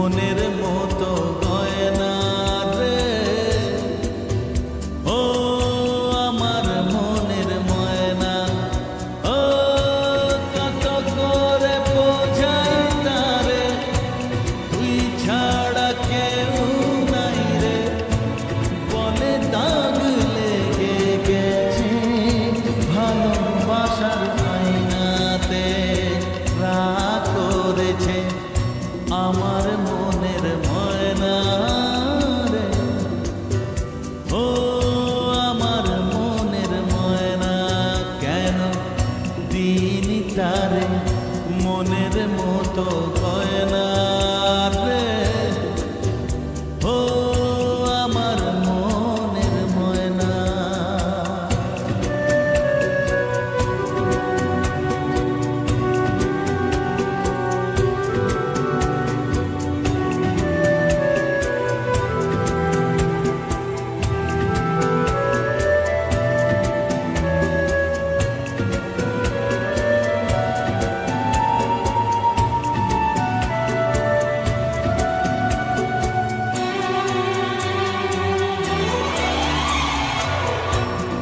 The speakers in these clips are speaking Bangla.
মনের মতো গয়না রে, ও আমার মনের ময়না। ও কত করে বোঝাই তারে, তুই ছাড়া কেউ নাই রে, বলে দাগ লেগে গেছে ভালোবাসার আয়নাতে। রাগ করেছে আমার মনের ময়না রে, ও আমার মনের ময়না। কেন দিনি তারে মনের মতো গয়না রে, ও আমার মনের ময়না।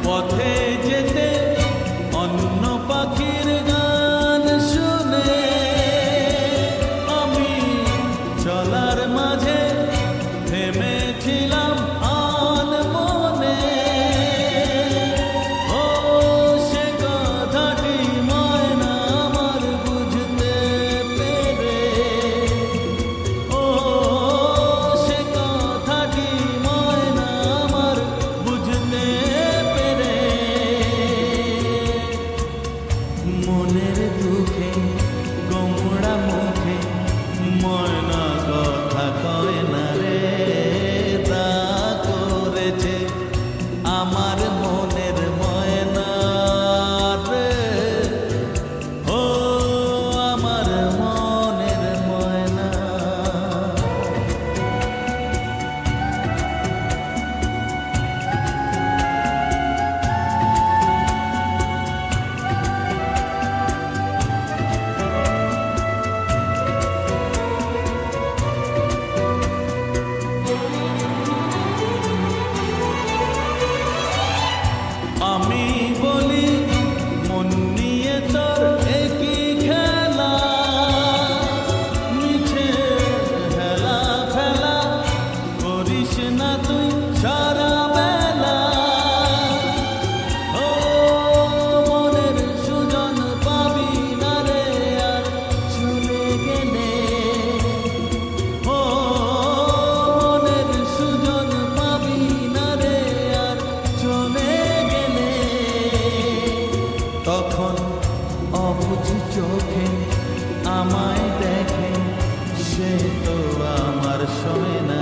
পথে যেতে অন্য পাখির গান শুনে, আমি চলার মাঝে থেমেছিলাম আনমনে। ও সে কথাটি ময়না আমার বুঝতে পেরে, ও সে কথাটি ময়না আমার বুঝতে পেরে। মনের দুঃখে গোমড়া মুখে ময়না কথা কয় না রে, তা করেছে আমার মনের ময়না রে, ও আমার মনের ময়না। আমি বলি মন নিয়ে তোর একই খেলা, মিছে হেলা ফেলা করিস না তুই সারা বেলা। ও মনের সুজন পাবি না রে আর চলে গেলে, ও মনের সুজন পাবি না রে আর চলে গেলে। তখন অবুঝ চোখে আমায় দেখে, সে তো আমার সয় না